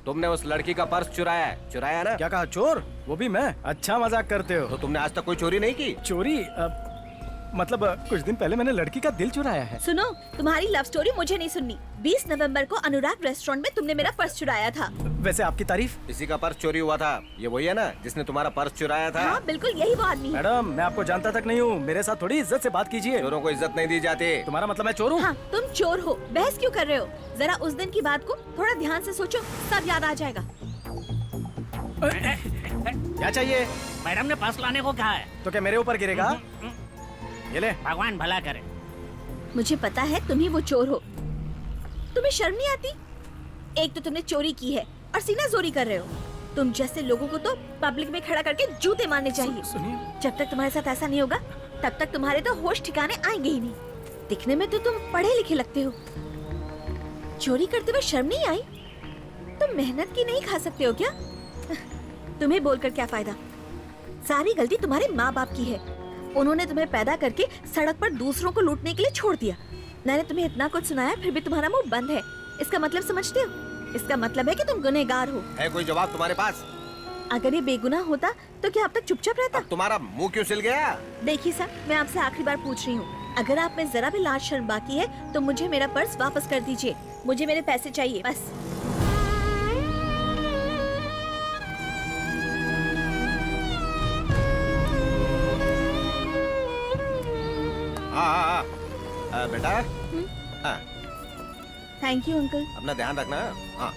तुमने उस लड़की का पर्स चुराया है, चुराया ना? क्या कहा, चोर? वो भी मैं? अच्छा मजाक करते हो। तो तुमने आज तक कोई चोरी नहीं की? चोरी मतलब कुछ दिन पहले मैंने लड़की का दिल चुराया है। सुनो, तुम्हारी लव स्टोरी मुझे नहीं सुननी। 20 नवंबर को अनुराग रेस्टोरेंट में तुमने मेरा पर्स चुराया था। वैसे आपकी तारीफ? इसी का पर्स चोरी हुआ था। ये वही है ना जिसने तुम्हारा पर्स चुराया था? हाँ बिल्कुल, यही वो आदमी है। मैडम, मैं आपको जानता तक नहीं हूँ, मेरे साथ थोड़ी इज्जत से बात कीजिए। चोरों को इज्जत नहीं दी जाती। तुम्हारा मतलब मैं चोर हूँ? हाँ, तुम चोर हो। बहस क्यों कर रहे हो? जरा उस दिन की बात को थोड़ा ध्यान से सोचो, सब याद आ जाएगा। क्या चाहिए? मैडम ने पर्स लाने को कहा है। तो क्या मेरे ऊपर गिरेगा? ये ले। भगवान भला करे। मुझे पता है तुम ही वो चोर हो। तुम्हें शर्म नहीं आती? एक तो तुमने चोरी की है और सीना जोरी कर रहे हो। तुम जैसे लोगों को तो पब्लिक में खड़ा करके जूते मारने चाहिए। सुनिए, जब तक तुम्हारे साथ ऐसा नहीं होगा तब तक तुम्हारे तो होश ठिकाने आएंगे ही नहीं। दिखने में तो तुम पढ़े लिखे लगते हो। चोरी करते हुए शर्म नहीं आई? तुम मेहनत की नहीं खा सकते हो क्या? तुम्हें बोलकर क्या फायदा? सारी गलती तुम्हारे माँ बाप की है। उन्होंने तुम्हें पैदा करके सड़क पर दूसरों को लूटने के लिए छोड़ दिया। मैंने तुम्हें इतना कुछ सुनाया फिर भी तुम्हारा मुंह बंद है। इसका मतलब समझते हो? इसका मतलब है कि तुम गुनहगार हो। है कोई जवाब तुम्हारे पास? अगर ये बेगुनाह होता तो क्या अब तक चुपचाप रहता? अब तुम्हारा मुंह क्यों सिल गया? देखिए सर, मैं आपसे आखिरी बार पूछ रही हूँ, अगर आप में जरा भी लाज शर्म बाकी है तो मुझे मेरा पर्स वापस कर दीजिए। मुझे मेरे पैसे चाहिए बस। हाँ, बेटा। हाँ, थैंक यू अंकल। अपना ध्यान रखना। हाँ।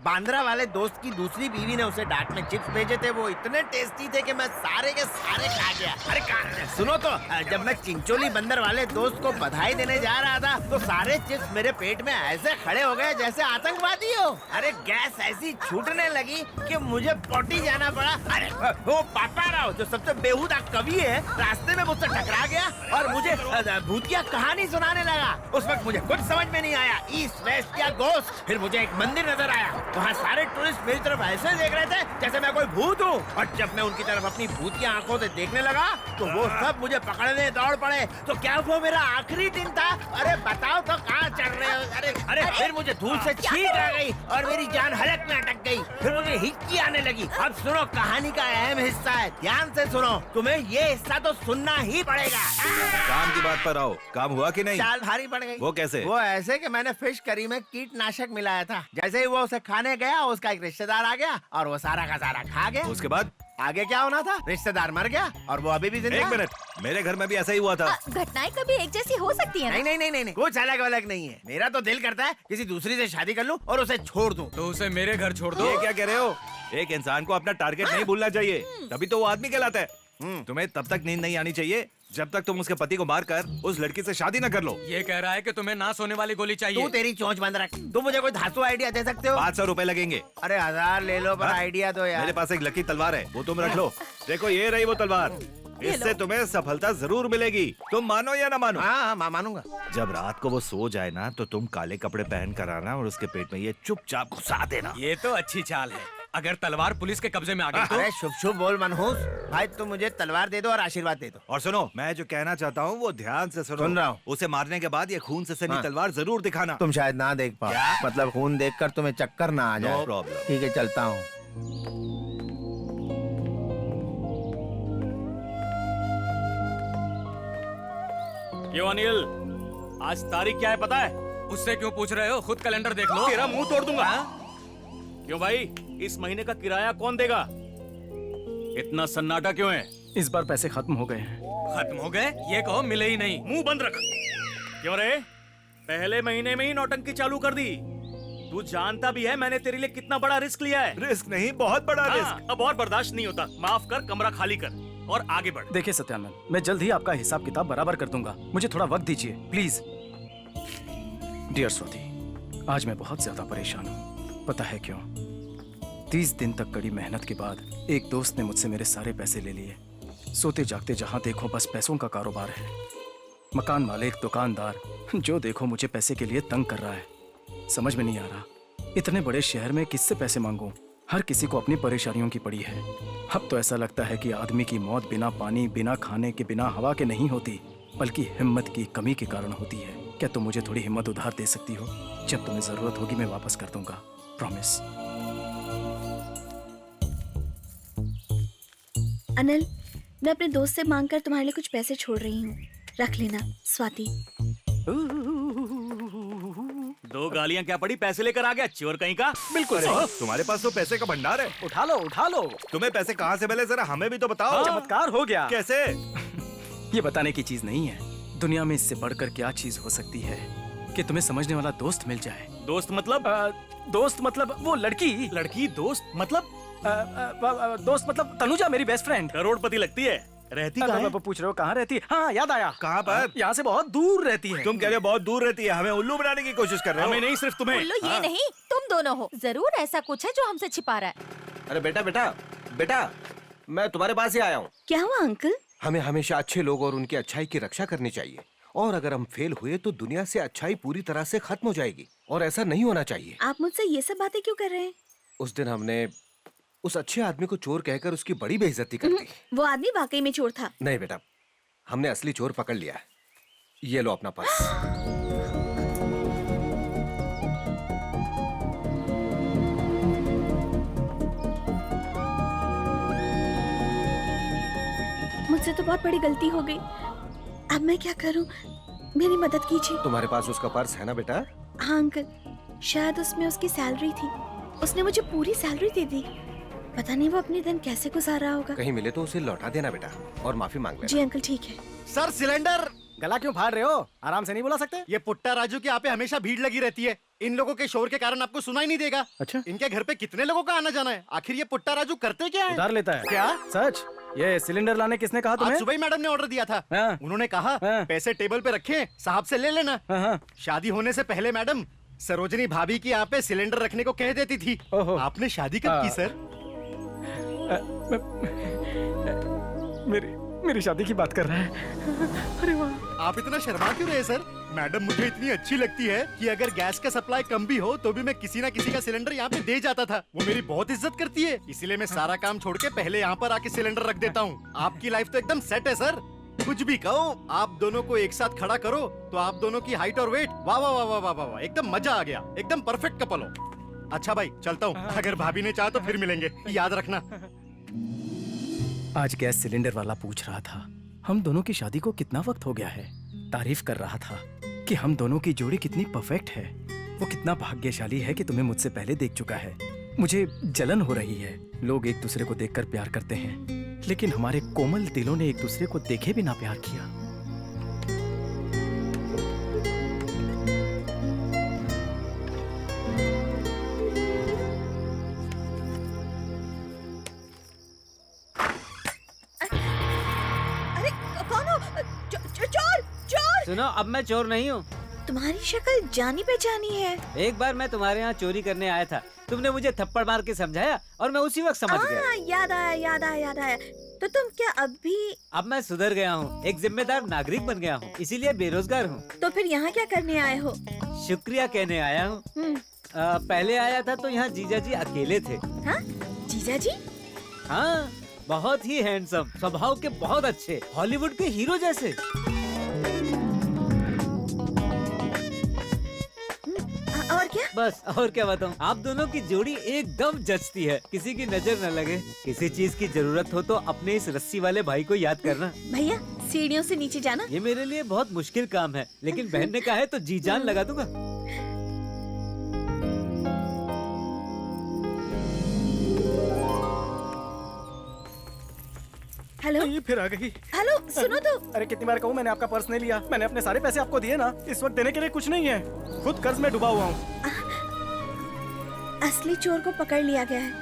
बांद्रा वाले दोस्त की दूसरी बीवी ने उसे डांट में चिप्स भेजे थे। वो इतने टेस्टी थे कि मैं सारे के सारे खा गया। अरे सुनो तो, जब मैं चिंचोली बंदर वाले दोस्त को बधाई देने जा रहा था तो सारे चिप्स मेरे पेट में ऐसे खड़े हो गए जैसे आतंकवादी हो। अरे गैस ऐसी छूटने लगी कि मुझे पॉटी जाना पड़ा। अरे वो पापा राव जो सबसे बेहुदा कवि है, रास्ते में मुझसे टकरा गया और मुझे भूतिया कहानी सुनाने लगा। उस वक्त मुझे कुछ समझ में नहीं आया, ईस्ट वेस्ट या गोस्ट। फिर मुझे एक मंदिर नजर आया, वहाँ सारे टूरिस्ट मेरी तरफ ऐसे देख रहे थे जैसे मैं कोई भूत हूँ। और जब मैं उनकी तरफ अपनी भूतिया आंखों से देखने लगा तो वो सब मुझे पकड़ने दौड़ पड़े। तो क्या वो मेरा आखिरी दिन था? अरे बताओ तो कहाँ चढ़ रहे हो? अरे फिर मुझे धूल से छींक आ गई और मेरी जान हलक में अटक गई। फिर मुझे हिचकी आने लगी। अब सुनो, कहानी का अहम हिस्सा है, ध्यान से सुनो। तुम्हें ये हिस्सा तो सुनना ही पड़ेगा। काम की बात पर आओ, काम हुआ कि नहीं? चाल भारी पड़ गई। वो कैसे? वो ऐसे कि मैंने फिश करी में कीटनाशक मिलाया था। जैसे ही वो उसे खाने गया, उसका एक रिश्तेदार आ गया और वो सारा का सारा खा गया। उसके बाद? आगे क्या होना था? रिश्तेदार मर गया और वो अभी भी जिंदा। एक मिनट, मेरे घर में भी ऐसा ही हुआ था। घटनाएं कभी एक जैसी हो सकती है ना? नहीं, कुछ अलग अलग नहीं है। मेरा तो दिल करता है किसी दूसरी से शादी कर लूं और उसे छोड़ दूं। तो उसे मेरे घर छोड़ दो। ये क्या कह रहे हो? एक इंसान को अपना टारगेट नहीं भूलना चाहिए, तभी तो वो आदमी कहलाता है। तुम्हें तब तक नींद नहीं आनी चाहिए जब तक तुम उसके पति को मारकर उस लड़की से शादी न कर लो। ये कह रहा है कि तुम्हें ना सोने वाली गोली चाहिए। तू तेरी चोंच बंद रख। तुम मुझे कोई धांसू आइडिया दे सकते हो? 500 रुपए लगेंगे। अरे 1000 ले लो, पर हाँ? आइडिया दो यार। मेरे पास एक लकी तलवार है, वो तुम रख लो। देखो ये रही वो तलवार, इससे तुम्हें सफलता जरूर मिलेगी। तुम मानो या ना मानो? हाँ, मानूंगा। जब रात को वो सो जाए ना तो तुम काले कपड़े पहन कर आना और उसके पेट में ये चुपचाप घुसा देना। ये तो अच्छी चाल है। अगर तलवार पुलिस के कब्जे में आ गई तो? अरे शुभ शुभ बोल मनहूस भाई, तुम मुझे तलवार दे दो और आशीर्वाद दे दो। और सुनो, मैं जो कहना चाहता हूँ वो ध्यान से सुनो। सुन रहा हूँ। उसे मारने के बाद ये खून से सनी हाँ। तलवार जरूर दिखाना। तुम शायद ना देख पाओ, क्या? मतलब खून देखकर तुम्हें चक्कर ना आ जाए। No problem. ठीक है, चलता हूँ। क्यों अनिल, आज तारीख क्या है पता है? उससे क्यों पूछ रहे हो? खुद कैलेंडर देख लो। तेरा मुंह तोड़ दूंगा। क्यों भाई, इस महीने का किराया कौन देगा? इतना सन्नाटा क्यों है? इस बार पैसे खत्म हो गए हैं। खत्म हो गए? ये कहो मिले ही नहीं। मुंह बंद रख। क्यों रे, पहले महीने में ही नौटंकी चालू कर दी। तू जानता भी है मैंने तेरे लिए कितना बड़ा रिस्क लिया है। रिस्क नहीं, बहुत बड़ा हाँ, रिस्क। अब और बर्दाश्त नहीं होता। माफ कर, कमरा खाली कर और आगे बढ़। देखिए सत्यानंद, मैं जल्द ही आपका हिसाब किताब बराबर कर दूंगा। मुझे थोड़ा वक्त दीजिए प्लीज। डियर स्वाति, आज मैं बहुत ज्यादा परेशान हूँ। पता है क्यों? 30 दिन तक कड़ी मेहनत के बाद एक दोस्त ने मुझसे मेरे सारे पैसे ले लिए। सोते जागते जहाँ देखो बस पैसों का कारोबार है। मकान मालिक, दुकानदार, जो देखो मुझे पैसे के लिए तंग कर रहा है। समझ में नहीं आ रहा, इतने बड़े शहर में किससे पैसे मांगूं? हर किसी को अपनी परेशानियों की पड़ी है। अब तो ऐसा लगता है कि आदमी की मौत बिना पानी, बिना खाने के, बिना हवा के नहीं होती, बल्कि हिम्मत की कमी के कारण होती है। क्या तुम मुझे थोड़ी हिम्मत उधार दे सकती हो? जब तुम्हें जरूरत होगी मैं वापस कर दूंगा, प्रॉमिस। अनिल, मैं अपने दोस्त से मांगकर तुम्हारे लिए कुछ पैसे छोड़ रही हूँ, रख लेना। स्वाति। दो गालियां क्या पड़ी, पैसे लेकर आ गया चोर कहीं का। बिल्कुल तुम्हारे पास तो पैसे का भंडार है। उठा लो उठा लो। तुम्हें पैसे कहाँ से मिले, जरा हमें भी तो बताओ। चमत्कार हो गया। कैसे? ये बताने की चीज नहीं है। दुनिया में इससे बढ़कर क्या चीज हो सकती है कि तुम्हें समझने वाला दोस्त मिल जाए। दोस्त मतलब? दोस्त मतलब वो लड़की। लड़की? दोस्त मतलब? दोस्त मतलब तनुजा, मेरी बेस्ट फ्रेंड। करोड़पति लगती है। रहती कहाँ है? पूछ रहे हो कहाँ रहती है? हाँ याद आया। कहाँ पर? यहाँ से बहुत दूर रहती है। तुम कह रहे हो बहुत दूर रहती है, हमें उल्लू बनाने की कोशिश कर रहे हो। हमें नहीं, सिर्फ तुम्हें। उल्लू ये नहीं, तुम दोनों हो। जरूर ऐसा कुछ है जो हमसे छिपा रहा है। अरे बेटा बेटा बेटा, मैं तुम्हारे पास ही आया हूँ। क्या हुआ अंकल? हमें हमेशा अच्छे लोग और उनकी अच्छाई की रक्षा करनी चाहिए, और अगर हम फेल हुए तो दुनिया से अच्छाई पूरी तरह से खत्म हो जाएगी, और ऐसा नहीं होना चाहिए। आप मुझसे ये सब बातें क्यों कर रहे हैं? उस दिन हमने उस अच्छे आदमी को चोर कहकर उसकी बड़ी बेइज्जती कर दी। वो आदमी वाकई में चोर था। नहीं बेटा, हमने असली चोर पकड़ लिया है। ये लो अपना पर्स। मुझसे तो बहुत बड़ी गलती हो गई। अब मैं क्या करूं? मेरी मदद कीजिए। तुम्हारे पास उसका पर्स है ना बेटा? हाँ अंकल, शायद उसमें उसकी सैलरी थी। उसने मुझे पूरी सैलरी दे दी। पता नहीं वो अपने दिन कैसे गुजार रहा होगा। कहीं मिले तो उसे लौटा देना बेटा, और माफी मांग लेना। जी अंकल, ठीक है। Sir cylinder. गला क्यों फाड़ रहे हो? आराम से नहीं बोला सकते? ये पुट्टा राजू की यहाँ पे हमेशा भीड़ लगी रहती है। इन लोगों के शोर के कारण आपको सुनाई नहीं देगा। अच्छा। इनके घर पे कितने लोगों का आना जाना है? आखिर ये पुट्टा राजू करते क्या है? उधार लेता है क्या? सच? ये सिलेंडर लाने किसने कहा आज तुम्हें? सुबह ही मैडम ने ऑर्डर दिया था। हाँ। उन्होंने कहा हाँ। पैसे टेबल पे रखे, साहब से ले लेना। हाँ, हाँ। शादी होने से पहले मैडम सरोजनी भाभी की यहाँ पे सिलेंडर रखने को कह देती थी। ओहो। आपने शादी कब की सर? मेरी शादी की बात कर रहा है। अरे वाह। आप इतना शर्मा क्यों रहे सर? मैडम मुझे इतनी अच्छी लगती है कि अगर गैस का सप्लाई कम भी हो तो भी मैं किसी ना किसी का सिलेंडर यहाँ पे दे जाता था। वो मेरी बहुत इज्जत करती है, इसीलिए मैं सारा काम छोड़ के पहले यहाँ पर आके सिलेंडर रख देता हूँ। आपकी लाइफ तो एकदम सेट है सर। कुछ भी कहो, आप दोनों को एक साथ खड़ा करो तो आप दोनों की हाइट और वेट वाह वाह वाह वाह वाह वाह, एकदम मजा आ गया। एकदम परफेक्ट कपल हो। अच्छा भाई चलता हूँ, अगर भाभी ने चाहा तो फिर मिलेंगे, याद रखना। आज गैस सिलेंडर वाला पूछ रहा था हम दोनों की शादी को कितना वक्त हो गया है। तारीफ कर रहा था कि हम दोनों की जोड़ी कितनी परफेक्ट है। वो कितना भाग्यशाली है कि तुम्हें मुझसे पहले देख चुका है। मुझे जलन हो रही है। लोग एक दूसरे को देखकर प्यार करते हैं, लेकिन हमारे कोमल दिलों ने एक दूसरे को देखे बिना प्यार किया। अरे कौन हो? चोर चोर! सुनो, अब मैं चोर नहीं हूँ। तुम्हारी शक्ल जानी पहचानी है। एक बार मैं तुम्हारे यहाँ चोरी करने आया था, तुमने मुझे थप्पड़ मार के समझाया और मैं उसी वक्त समझ गया। याद आया याद आया याद आया। तो तुम क्या अब भी? अब मैं सुधर गया हूँ, एक जिम्मेदार नागरिक बन गया हूँ, इसीलिए बेरोजगार हूँ। तो फिर यहाँ क्या करने आए हो? शुक्रिया कहने आया हूँ। पहले आया था तो यहाँ जीजा जी अकेले थे। हाँ? जीजा जी? हाँ, बहुत ही हैंडसम, स्वभाव के बहुत अच्छे, हॉलीवुड के हीरो जैसे। और क्या? बस और क्या बताऊँ, आप दोनों की जोड़ी एकदम जचती है, किसी की नजर न लगे। किसी चीज की जरूरत हो तो अपने इस रस्सी वाले भाई को याद करना। भैया सीढ़ियों से नीचे जाना। ये मेरे लिए बहुत मुश्किल काम है, लेकिन बहन ने कहा है तो जी जान लगा दूंगा। हेलो ये फिर आ गई। हेलो, सुनो तो। अरे कितनी बार कहूँ, मैंने आपका पर्स नहीं लिया। मैंने अपने सारे पैसे आपको दिए ना। इस वक्त देने के लिए कुछ नहीं है, खुद कर्ज में डूबा हुआ हूँ। असली चोर को पकड़ लिया गया है।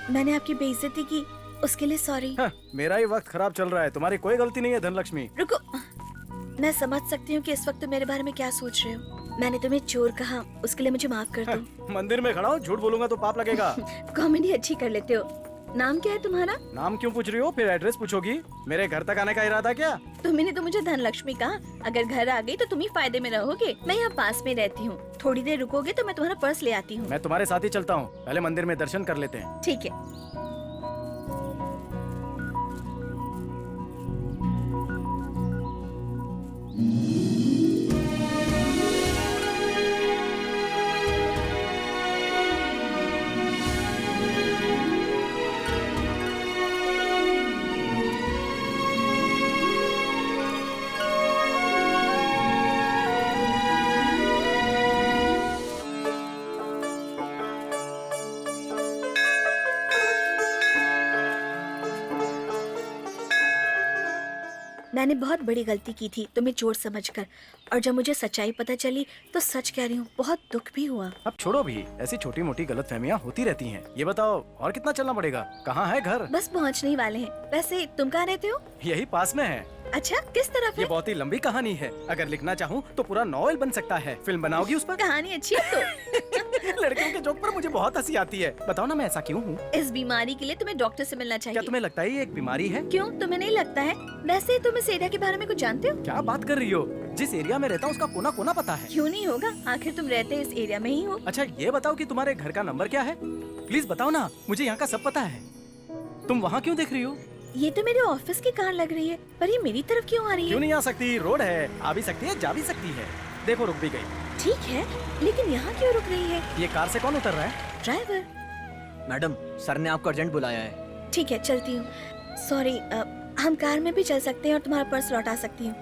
मैंने आपकी बेइज्जती की, उसके लिए सॉरी। हाँ, मेरा ही वक्त खराब चल रहा है, तुम्हारी कोई गलती नहीं है धनलक्ष्मी। रुको, मैं समझ सकती हूँ कि इस वक्त तुम मेरे बारे में क्या सोच रहे हो। मैंने तुम्हें चोर कहा, उसके लिए मुझे माफ कर दो। मंदिर में खड़ा हूँ, झूठ बोलूंगा तो पाप लगेगा। कॉमेडी अच्छी कर लेते हो। नाम क्या है तुम्हारा? नाम क्यों पूछ रही हो? फिर एड्रेस पूछोगी? मेरे घर तक आने का इरादा क्या? तुमने तो मुझे धनलक्ष्मी कहा। अगर घर आ गई तो तुम ही फायदे में रहोगे। मैं यहाँ पास में रहती हूँ, थोड़ी देर रुकोगे तो मैं तुम्हारा पर्स ले आती हूँ। मैं तुम्हारे साथ ही चलता हूँ, पहले मंदिर में दर्शन कर लेते हैं। ठीक है। मैंने बहुत बड़ी गलती की थी तुम्हें चोर समझकर, और जब मुझे सच्चाई पता चली तो सच कह रही हूँ बहुत दुख भी हुआ। अब छोड़ो भी, ऐसी छोटी मोटी गलतफहमियां होती रहती हैं। ये बताओ और कितना चलना पड़ेगा? कहाँ है घर? बस पहुँचने ही वाले हैं। वैसे तुम कहाँ रहते हो? यही पास में है। अच्छा, किस तरफ ये है? बहुत ही लंबी कहानी है, अगर लिखना चाहूँ तो पूरा नॉवेल बन सकता है। फिल्म बनाओगी उस पर? कहानी अच्छी है तो। लड़कियों के जोक पर मुझे बहुत हंसी आती है। बताओ ना मैं ऐसा क्यों हूँ? इस बीमारी के लिए तुम्हें डॉक्टर से मिलना चाहिए। क्या तुम्हें लगता है ये एक बीमारी है? क्यों, तुम्हें नहीं लगता है? वैसे तुम इस एरिया के बारे में कुछ जानते हो? क्या बात कर रही हो? जिस एरिया में रहता हूँ उसका कोना कोना पता है। क्यों नहीं होगा, आखिर तुम रहते इस एरिया में ही हो। अच्छा ये बताओ कि तुम्हारे घर का नंबर क्या है? प्लीज बताओ ना, मुझे यहाँ का सब पता है। तुम वहाँ क्यों देख रही हो? ये तो मेरे ऑफिस की कार लग रही है, पर ये मेरी तरफ क्यों आ रही क्यों है? नहीं आ सकती? रोड है, आ भी सकती है, जा भी सकती है। देखो रुक भी गई। ठीक है, लेकिन यहाँ क्यों रुक रही है? ये कार से कौन उतर रहा है? ड्राइवर। मैडम, सर ने आपको अर्जेंट बुलाया है। ठीक है, चलती हूँ। सॉरी, हम कार में भी चल सकते हैं और तुम्हारा पर्स लौटा सकती हूँ,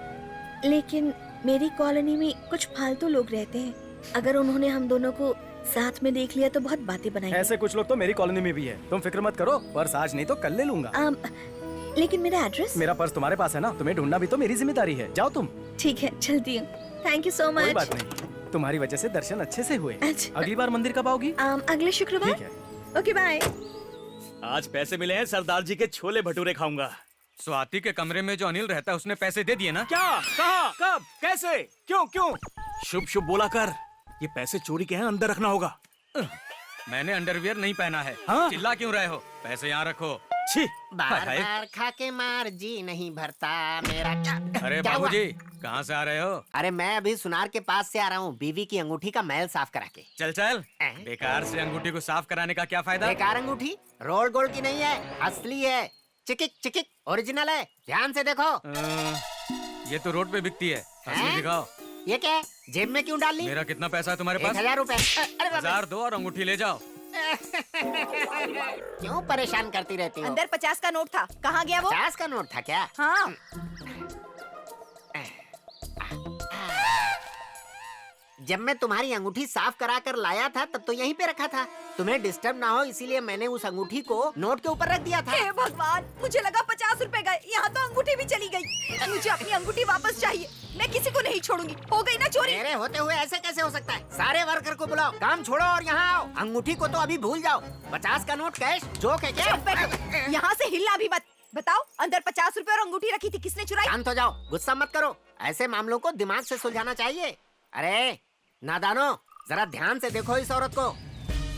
लेकिन मेरी कॉलोनी में कुछ फालतू लोग रहते हैं। अगर उन्होंने हम दोनों को साथ में देख लिया तो बहुत बातें बनाएंगे। ऐसे कुछ लोग तो मेरी कॉलोनी में भी है। तुम फिक्र मत करो, पर्स आज नहीं तो कल ले लूंगा। लेकिन मेरा एड्रेस? मेरा पर्स तुम्हारे पास है ना, तुम्हें ढूंढना भी तो मेरी जिम्मेदारी है। जाओ तुम। ठीक है, चलती हूँ। थैंक यू सो कोई मच। बात नहीं, तुम्हारी वजह से दर्शन अच्छे से हुए। अच्छा। अगली बार मंदिर कब आओगी? अगले शुक्रवार। ठीक है। Okay, bye. आज पैसे मिले हैं, सरदार जी के छोले भटूरे खाऊंगा। स्वाति के कमरे में जो अनिल रहता है उसने पैसे दे दिए ना? क्या? कहा? कब? कैसे? क्यों क्यों? शुभ शुभ बोला कर। ये पैसे चोरी के हैं, अंदर रखना होगा। मैंने अंडरवियर नहीं पहना है। हाँ? चिल्ला क्यों रहे हो? पैसे यहाँ रखो। छी। बार हाय। बार खा के मार जी नहीं भरता मेरा। क्या अरे क्या हुआ? बाबूजी, कहाँ से आ रहे हो? अरे मैं अभी सुनार के पास से आ रहा हूँ, बीवी की अंगूठी का मैल साफ करा के। चल चल, बेकार से अंगूठी को साफ कराने का क्या फायदा? बेकार अंगूठी रोड गोल्ड की नहीं है, असली है। चिकिक चिकिक ओरिजिनल है, ध्यान से देखो। ये तो रोड पे बिकती है। असली हैं? दिखाओ। ये क्या है? जेब में क्यों डाल ली? मेरा कितना पैसा है तुम्हारे पास? 1000 रुपए। अरे बाप रे। 1000 दो और अंगूठी ले जाओ। क्यों परेशान करती रहती हो? अंदर 50 का नोट था, कहाँ गया वो? 50 का नोट था क्या? हाँ। जब मैं तुम्हारी अंगूठी साफ करा कर लाया था तब तो यहीं पे रखा था। तुम्हें डिस्टर्ब ना हो इसीलिए मैंने उस अंगूठी को नोट के ऊपर रख दिया था। हे भगवान, मुझे लगा 50 रुपए गए, यहाँ तो अंगूठी भी चली गई। मुझे अपनी अंगूठी वापस चाहिए, मैं किसी को नहीं छोड़ूंगी। हो गई ना चोरी। मेरे होते हुए ऐसे कैसे हो सकता है? सारे वर्कर को बुलाओ, काम छोड़ो और यहाँ आओ। अंगूठी को तो अभी भूल जाओ। 50 का नोट कैश जोक है क्या? चुप बैठो, यहाँ से हिलना भी मत। बताओ, अंदर 50 रुपए और अंगूठी रखी थी, किसने चुराई? शांत हो जाओ, गुस्सा मत करो। ऐसे मामलों को दिमाग से सुलझाना चाहिए। अरे नादानो, जरा ध्यान से देखो इस औरत को।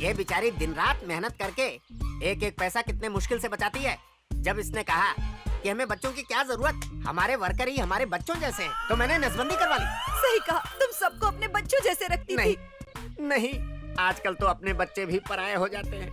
ये बेचारी दिन रात मेहनत करके एक एक पैसा कितने मुश्किल से बचाती है। जब इसने कहा कि हमें बच्चों की क्या जरूरत, हमारे वर्कर ही हमारे बच्चों जैसे हैं, तो मैंने नसबंदी करवा ली। सही कहा, तुम सबको अपने बच्चों जैसे रखती नहीं थी। नहीं, आजकल तो अपने बच्चे भी पराये हो जाते हैं।